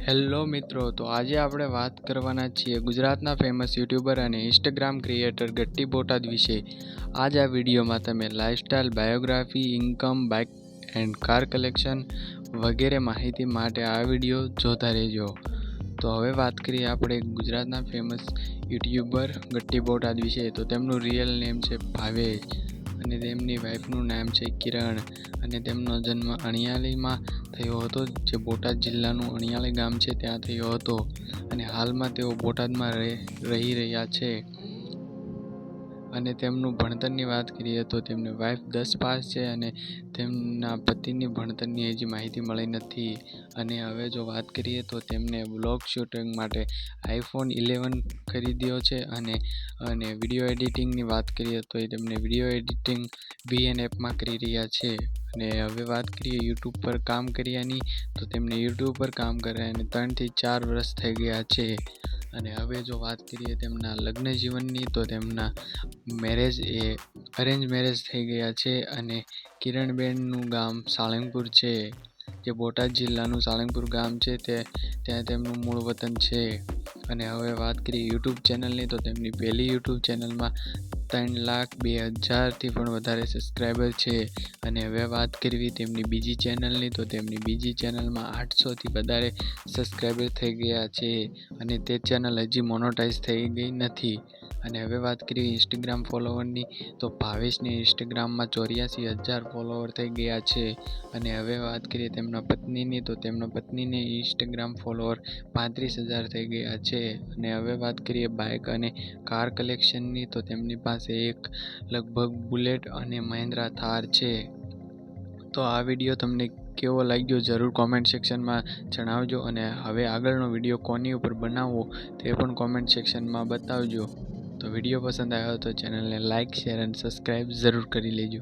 Hello મિત્રો, તો આજે આપણે વાત કરવાના છીએ ગુજરાતના ફેમસ યુટ્યુબર અને ઇન્સ્ટાગ્રામ ક્રિએટર ગટ્ટી બોટાદ વિશે। આજ આ વિડીયોમાં તમે lifestyle, biography, income, bike and car collection વગેરે માહિતી માટે આ વિડીયો જોતા રહેજો। તો હવે વાત કરીએ આપણે ગુજરાતના ફેમસ યુટ્યુબર ગટ્ટી બોટાદ વિશે। તો તેમનું રિયલ નેમ છે ભાવેશ અને તેમની વાઈફનું નામ છે કિરણ અને તેમનો જન્મ અણિયાળીમાં થયો હતો, જે બોટાદ જિલ્લાનું અણિયાળી ગામ છે ત્યાં થયો હતો અને હાલમાં તેઓ બોટાદમાં રહી રહ્યા છે। અને તેમનું ભણતરની વાત કરીએ તો તેમની વાઈફ 10 પાસ છે અને તેમના પતિની ભણતરની હજી માહિતી મળી નથી। અને હવે જો વાત કરીએ તો તેમને વ્લોગ શૂટિંગ માટે iPhone 11 ખરીદ્યો છે અને વિડીયો એડિટિંગની વાત કરીએ તો તેમને વિડીયો એડિટિંગ VN એપમાં કરી રહ્યા છે। અને હવે વાત કરીએ યુટ્યુબ પર કામ કર્યાની, તો તેમને યુટ્યુબ પર કામ કર્યા અને 3 થી 4 વર્ષ થઈ ગયા છે। અને હવે જો વાત કરીએ તેમના લગ્ન જીવનની, તો તેમના મેરેજ અરેન્જ મેરેજ થઈ ગયા છે અને કિરણબેનનું ગામ સાળંગપુર છે, જે બોટાદ જિલ્લાનું સાળંગપુર ગામ છે, ત્યાં તેમનું મૂળ વતન છે। અને હવે વાત કરીએ યુટ્યુબ ચેનલની, તો તેમની પહેલી યુટ્યુબ ચેનલમાં 3,02,000થી પણ વધારે સબસ્ક્રાઈબર છે। અને હવે વાત કરવી તેમની બીજી ચેનલની, તો તેમની બીજી ચેનલમાં 800થી વધારે સબસ્ક્રાઈબર થઈ ગયા છે અને તે ચેનલ હજી મોનોટાઈઝ થઈ ગઈ નથી। અને હવે વાત કરીએ ઇન્સ્ટાગ્રામ ફોલોવરની, તો ભાવેશને ઇન્સ્ટાગ્રામમાં 84,000 ફોલોવર થઈ ગયા છે। અને હવે વાત કરીએ તેમના પત્નીની, તો તેમના પત્નીને ઇન્સ્ટાગ્રામ ફોલોવર 35,000 થઈ ગયા છે। અને હવે વાત કરીએ બાઇક અને કાર કલેક્શનની, તો તેમની પાસે એક લગભગ બુલેટ અને મહિન્દ્રા થાર છે। તો આ વિડીયો તમને કેવો લાગ્યો જરૂર કોમેન્ટ સેક્શનમાં જણાવજો અને હવે આગળનો વિડીયો કોની ઉપર બનાવવો તે પણ કોમેન્ટ સેક્શનમાં બતાવજો। તો વિડીયો પસંદ આવ્યો તો ચેનલને લાઇક, શેર અને સબસ્ક્રાઈબ જરૂર કરી લેજો।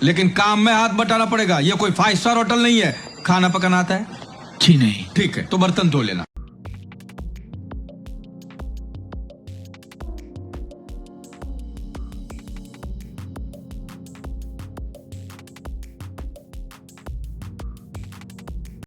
लेकिन काम में हाथ बटाना पड़ेगा। ये कोई 5 स्टार होटल नहीं है, खाना पकाना आता है? जी नहीं। ठीक है, तो बर्तन धो लेना।